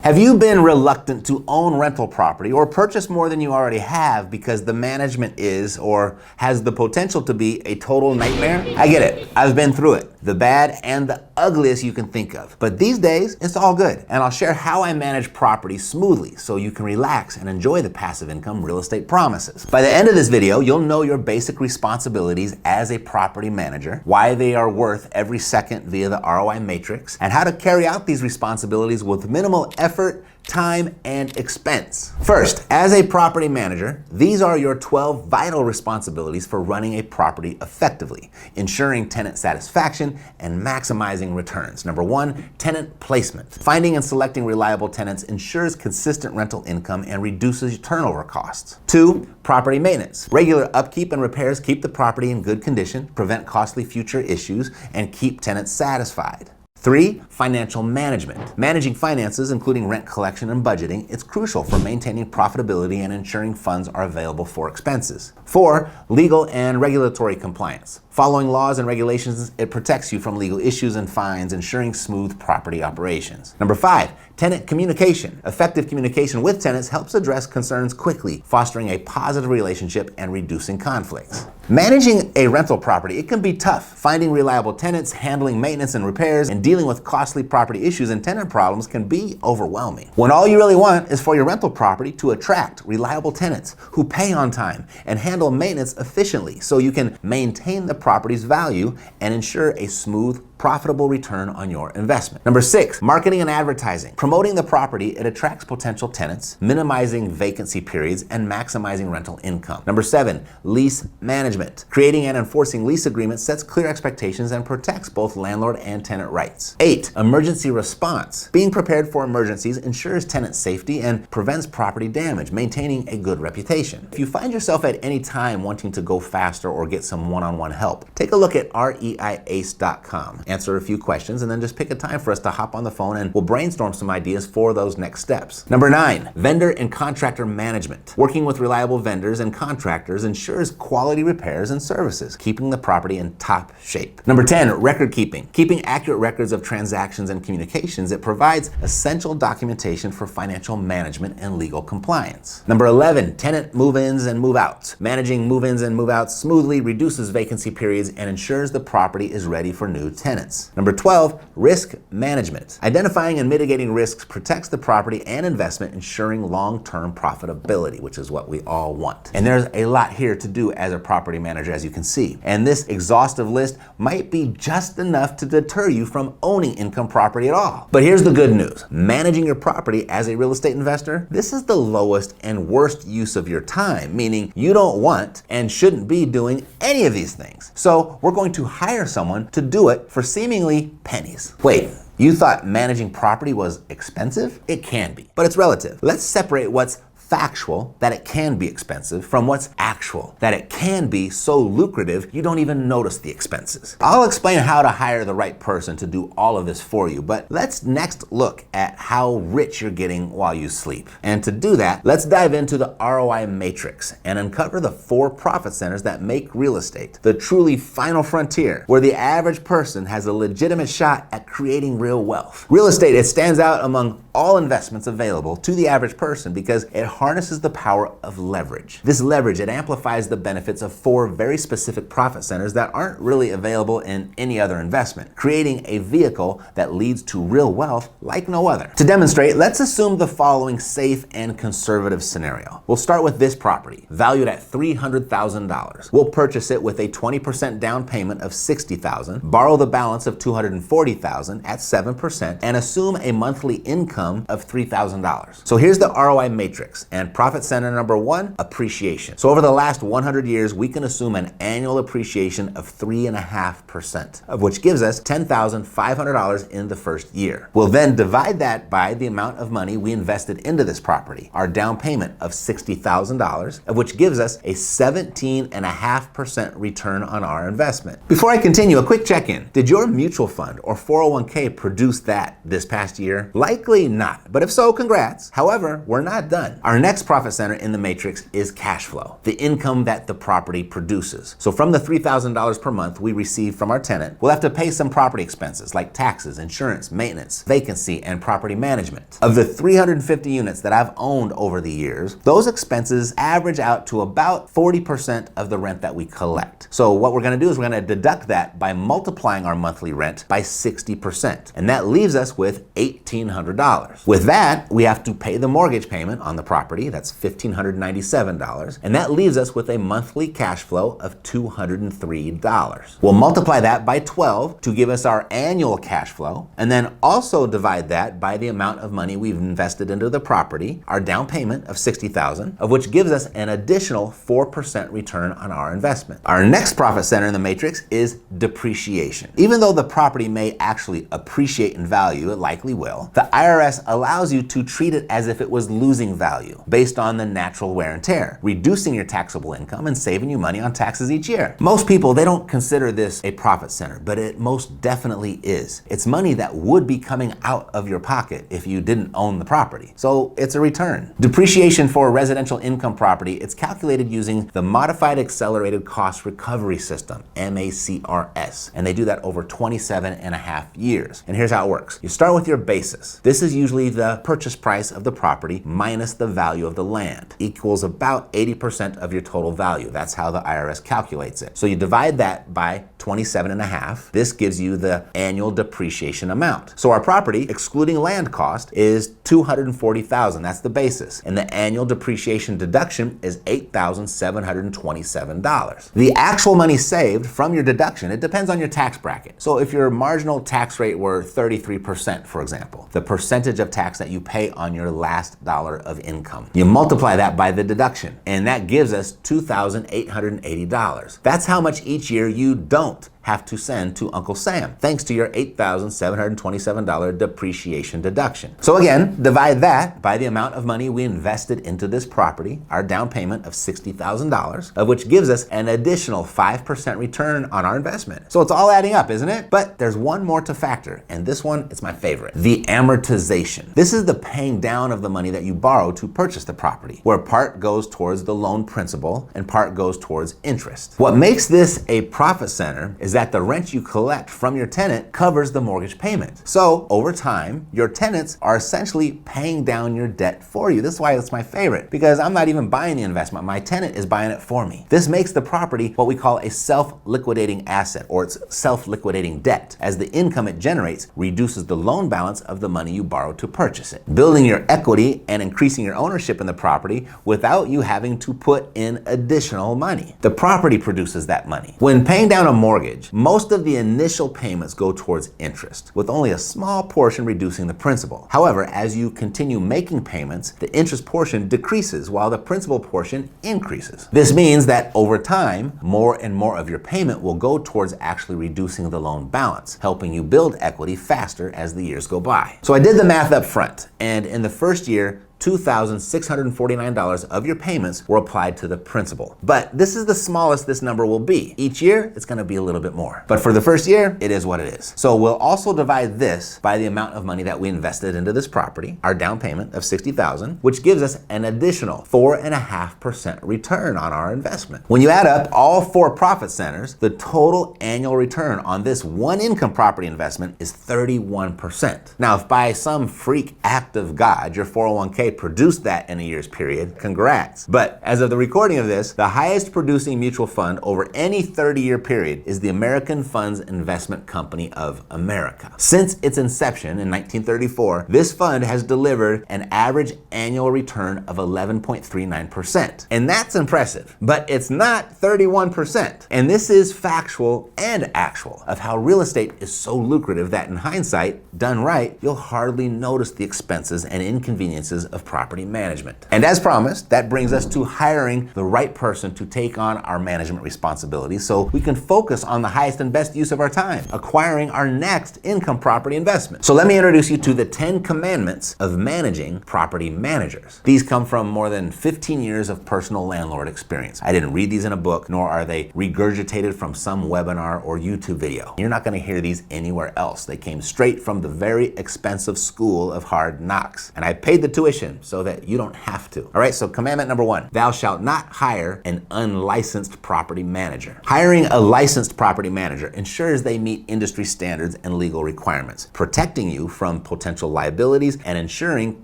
Have you been reluctant to own rental property or purchase more than you already have because the management is or has the potential to be a total nightmare? I get it. I've been through it. The bad and the ugliest you can think of. But these days, it's all good. And I'll share how I manage property smoothly so you can relax and enjoy the passive income real estate promises. By the end of this video, you'll know your basic responsibilities as a property manager, why they are worth every second via the ROI Matrix, and how to carry out these responsibilities with minimal effort, time, and expense. First, as a property manager, these are your 12 vital responsibilities for running a property effectively, ensuring tenant satisfaction and maximizing returns. Number one, tenant placement. Finding and selecting reliable tenants ensures consistent rental income and reduces turnover costs. Two, property maintenance. Regular upkeep and repairs keep the property in good condition, prevent costly future issues, and keep tenants satisfied. Three, financial management. Managing finances, including rent collection and budgeting, is crucial for maintaining profitability and ensuring funds are available for expenses. Four, legal and regulatory compliance. Following laws and regulations, it protects you from legal issues and fines, ensuring smooth property operations. Number five, tenant communication. Effective communication with tenants helps address concerns quickly, fostering a positive relationship and reducing conflicts. Managing a rental property, it can be tough. Finding reliable tenants, handling maintenance and repairs, and dealing with costly property issues and tenant problems can be overwhelming. When all you really want is for your rental property to attract reliable tenants who pay on time and handle maintenance efficiently so you can maintain the property's value and ensure a smooth, profitable return on your investment. Number six, marketing and advertising. Promoting the property, it attracts potential tenants, minimizing vacancy periods and maximizing rental income. Number seven, lease management. Creating and enforcing lease agreements sets clear expectations and protects both landlord and tenant rights. Eight, emergency response. Being prepared for emergencies ensures tenant safety and prevents property damage, maintaining a good reputation. If you find yourself at any time wanting to go faster or get some one-on-one help, take a look at reiace.com. Answer a few questions, and then just pick a time for us to hop on the phone and we'll brainstorm some ideas for those next steps. Number nine, vendor and contractor management. Working with reliable vendors and contractors ensures quality repairs and services, keeping the property in top shape. Number 10, record keeping. Keeping accurate records of transactions and communications, it provides essential documentation for financial management and legal compliance. Number 11, tenant move-ins and move-outs. Managing move-ins and move-outs smoothly reduces vacancy periods and ensures the property is ready for new tenants. Number 12, risk management. Identifying and mitigating risks protects the property and investment, ensuring long-term profitability, which is what we all want. And there's a lot here to do as a property manager, as you can see. And this exhaustive list might be just enough to deter you from owning income property at all. But here's the good news. Managing your property as a real estate investor, this is the lowest and worst use of your time, meaning you don't want and shouldn't be doing any of these things. So we're going to hire someone to do it for seemingly pennies. Wait, you thought managing property was expensive? It can be, but it's relative. Let's separate what's factual, that it can be expensive, from what's actual, that it can be so lucrative you don't even notice the expenses. I'll explain how to hire the right person to do all of this for you, but let's next look at how rich you're getting while you sleep. And to do that, let's dive into the ROI Matrix and uncover the 4 profit centers that make real estate the truly final frontier, where the average person has a legitimate shot at creating real wealth. Real estate, it stands out among all investments available to the average person because it harnesses the power of leverage. This leverage, it amplifies the benefits of 4 very specific profit centers that aren't really available in any other investment, creating a vehicle that leads to real wealth like no other. To demonstrate, let's assume the following safe and conservative scenario. We'll start with this property, valued at $300,000. We'll purchase it with a 20% down payment of $60,000, borrow the balance of $240,000 at 7%, and assume a monthly income of $3,000. So here's the ROI Matrix. And profit center number 1, appreciation. So over the last 100 years, we can assume an annual appreciation of 3.5%, of which gives us $10,500 in the first year. We'll then divide that by the amount of money we invested into this property, our down payment of $60,000, of which gives us a 17.5% return on our investment. Before I continue, a quick check-in. Did your mutual fund or 401k produce that this past year? Likely not, but if so, congrats. However, we're not done. Our next profit center in the matrix is cash flow, the income that the property produces. So from the $3,000 per month we receive from our tenant, we'll have to pay some property expenses like taxes, insurance, maintenance, vacancy, and property management. Of the 350 units that I've owned over the years, those expenses average out to about 40% of the rent that we collect. So what we're gonna do is we're gonna deduct that by multiplying our monthly rent by 60%. And that leaves us with $1,800. With that, we have to pay the mortgage payment on the property. That's $1,597. And that leaves us with a monthly cash flow of $203. We'll multiply that by 12 to give us our annual cash flow, and then also divide that by the amount of money we've invested into the property, our down payment of $60,000, of which gives us an additional 4% return on our investment. Our next profit center in the matrix is depreciation. Even though the property may actually appreciate in value, it likely will, the IRS allows you to treat it as if it was losing value based on the natural wear and tear, reducing your taxable income and saving you money on taxes each year. Most people, they don't consider this a profit center, but it most definitely is. It's money that would be coming out of your pocket if you didn't own the property. So it's a return. Depreciation for a residential income property, it's calculated using the Modified Accelerated Cost Recovery System, MACRS, and they do that over 27 and a half years. And here's how it works. You start with your basis. This is usually the purchase price of the property minus the value of the land, equals about 80% of your total value. That's how the IRS calculates it. So you divide that by 27 and a half. This gives you the annual depreciation amount. So our property, excluding land cost, is $240,000. That's the basis. And the annual depreciation deduction is $8,727. The actual money saved from your deduction, it depends on your tax bracket. So if your marginal tax rate were 33%, for example, the percentage of tax that you pay on your last dollar of income, you multiply that by the deduction, and that gives us $2,880. That's how much each year you don't have to send to Uncle Sam, thanks to your $8,727 depreciation deduction. So again, divide that by the amount of money we invested into this property, our down payment of $60,000, of which gives us an additional 5% return on our investment. So it's all adding up, isn't it? But there's one more to factor, and this one is my favorite, the amortization. This is the paying down of the money that you borrow to purchase the property, where part goes towards the loan principal and part goes towards interest. What makes this a profit center is that the rent you collect from your tenant covers the mortgage payment. So over time, your tenants are essentially paying down your debt for you. This is why it's my favorite, because I'm not even buying the investment. My tenant is buying it for me. This makes the property what we call a self-liquidating asset, or it's self-liquidating debt, as the income it generates reduces the loan balance of the money you borrowed to purchase it, building your equity and increasing your ownership in the property without you having to put in additional money. The property produces that money. When paying down a mortgage, most of the initial payments go towards interest, with only a small portion reducing the principal. However, as you continue making payments, the interest portion decreases while the principal portion increases. This means that over time, more and more of your payment will go towards actually reducing the loan balance, helping you build equity faster as the years go by. So I did the math up front, and in the first year, $2,649 of your payments were applied to the principal. But this is the smallest this number will be. Each year, it's gonna be a little bit more. But for the first year, it is what it is. So we'll also divide this by the amount of money that we invested into this property, our down payment of $60,000, which gives us an additional 4.5% return on our investment. When you add up all 4 profit centers, the total annual return on this one income property investment is 31%. Now, if by some freak act of God, your 401k produced that in a year's period, congrats. But as of the recording of this, the highest producing mutual fund over any 30-year period is the American Funds Investment Company of America. Since its inception in 1934, this fund has delivered an average annual return of 11.39%. And that's impressive, but it's not 31%. And this is factual and actual of how real estate is so lucrative that in hindsight, done right, you'll hardly notice the expenses and inconveniences of of property management. And as promised, that brings us to hiring the right person to take on our management responsibilities so we can focus on the highest and best use of our time, acquiring our next income property investment. So let me introduce you to the 10 commandments of managing property managers. These come from more than 15 years of personal landlord experience. I didn't read these in a book, nor are they regurgitated from some webinar or YouTube video. You're not going to hear these anywhere else. They came straight from the very expensive school of hard knocks. And I paid the tuition so that you don't have to. All right, so commandment number 1, thou shalt not hire an unlicensed property manager. Hiring a licensed property manager ensures they meet industry standards and legal requirements, protecting you from potential liabilities and ensuring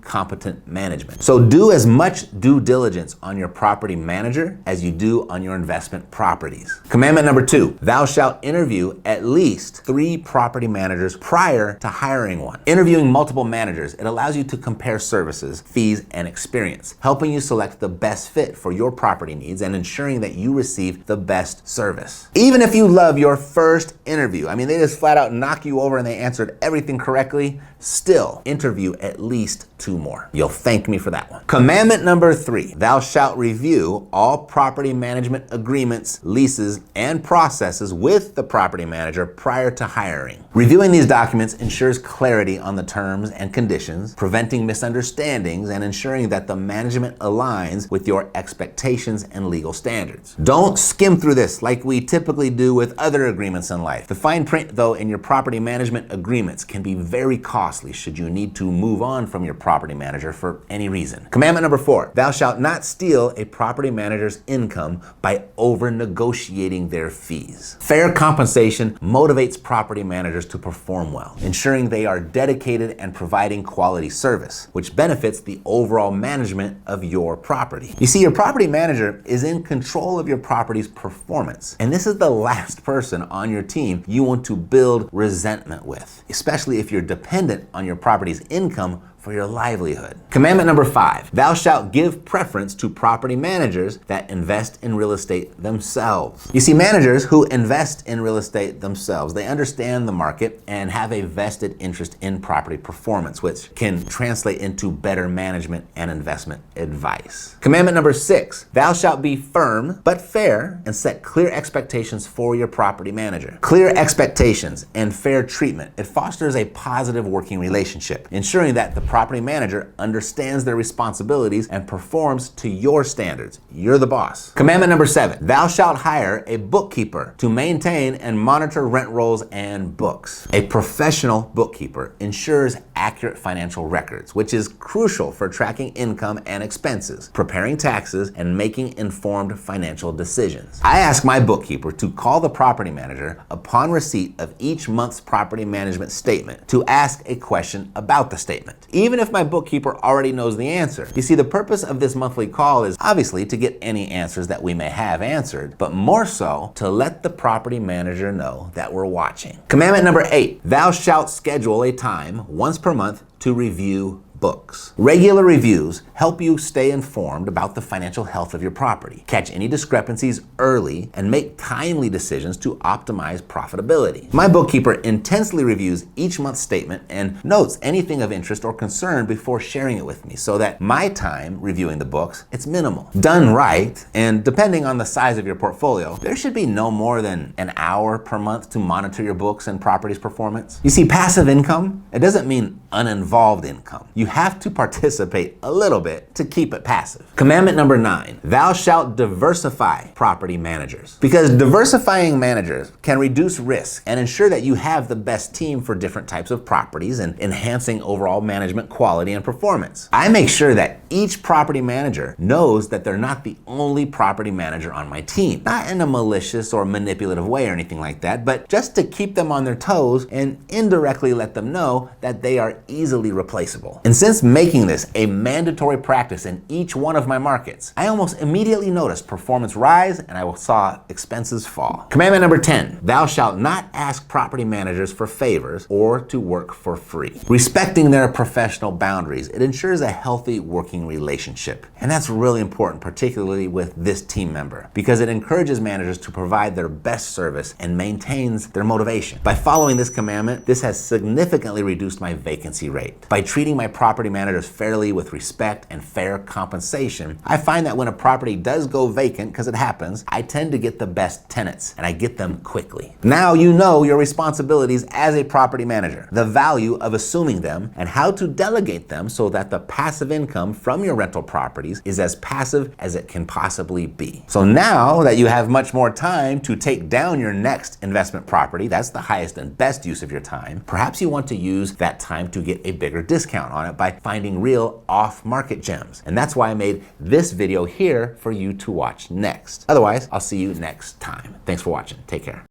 competent management. So do as much due diligence on your property manager as you do on your investment properties. Commandment number 2, thou shalt interview at least 3 property managers prior to hiring one. Interviewing multiple managers, it allows you to compare services, fees, and experience, helping you select the best fit for your property needs and ensuring that you receive the best service. Even if you love your first interview, I mean, they just flat out knock you over and they answered everything correctly, still interview at least 2 more. You'll thank me for that one. Commandment number 3, thou shalt review all property management agreements, leases, and processes with the property manager prior to hiring. Reviewing these documents ensures clarity on the terms and conditions, preventing misunderstandings and ensuring that the management aligns with your expectations and legal standards. Don't skim through this like we typically do with other agreements in life. The fine print, though, in your property management agreements can be very costly should you need to move on from your property manager for any reason. Commandment number 4, thou shalt not steal a property manager's income by over-negotiating their fees. Fair compensation motivates property managers to perform well, ensuring they are dedicated and providing quality service, which benefits the overall management of your property. You see, your property manager is in control of your property's performance, and this is the last person on your team you want to build resentment with, especially if you're dependent on your property's income for your livelihood. Commandment number 5, thou shalt give preference to property managers that invest in real estate themselves. You see, managers who invest in real estate themselves, they understand the market and have a vested interest in property performance, which can translate into better management and investment advice. Commandment number 6, thou shalt be firm but fair and set clear expectations for your property manager. Clear expectations and fair treatment, it fosters a positive working relationship, ensuring that the property manager understands their responsibilities and performs to your standards. You're the boss. Commandment number 7, thou shalt hire a bookkeeper to maintain and monitor rent rolls and books. A professional bookkeeper ensures accurate financial records, which is crucial for tracking income and expenses, preparing taxes, and making informed financial decisions. I ask my bookkeeper to call the property manager upon receipt of each month's property management statement to ask a question about the statement, even if my bookkeeper already knows the answer. You see, the purpose of this monthly call is obviously to get any answers that we may have answered, but more so to let the property manager know that we're watching. Commandment number 8, thou shalt schedule a time once per month to review books. Regular reviews help you stay informed about the financial health of your property, catch any discrepancies early, and make timely decisions to optimize profitability. My bookkeeper intensely reviews each month's statement and notes anything of interest or concern before sharing it with me so that my time reviewing the books, it's minimal. Done right, and depending on the size of your portfolio, there should be no more than an hour per month to monitor your books and property's performance. You see, passive income, it doesn't mean uninvolved income. You have to participate a little bit to keep it passive. Commandment number 9, thou shalt diversify property managers. Because diversifying managers can reduce risk and ensure that you have the best team for different types of properties and enhancing overall management quality and performance. I make sure that each property manager knows that they're not the only property manager on my team. Not in a malicious or manipulative way or anything like that, but just to keep them on their toes and indirectly let them know that they are easily replaceable. And since making this a mandatory practice in each one of my markets, I almost immediately noticed performance rise and I saw expenses fall. Commandment number 10, thou shalt not ask property managers for favors or to work for free. Respecting their professional boundaries, it ensures a healthy working relationship. And that's really important, particularly with this team member, because it encourages managers to provide their best service and maintains their motivation. By following this commandment, this has significantly reduced my vacancy vacancy rate. By treating my property managers fairly with respect and fair compensation, I find that when a property does go vacant, because it happens, I tend to get the best tenants and I get them quickly. Now you know your responsibilities as a property manager, the value of assuming them, and how to delegate them so that the passive income from your rental properties is as passive as it can possibly be. So now that you have much more time to take down your next investment property, that's the highest and best use of your time, perhaps you want to use that time to get a bigger discount on it by finding real off-market gems. And that's why I made this video here for you to watch next. Otherwise, I'll see you next time. Thanks for watching. Take care.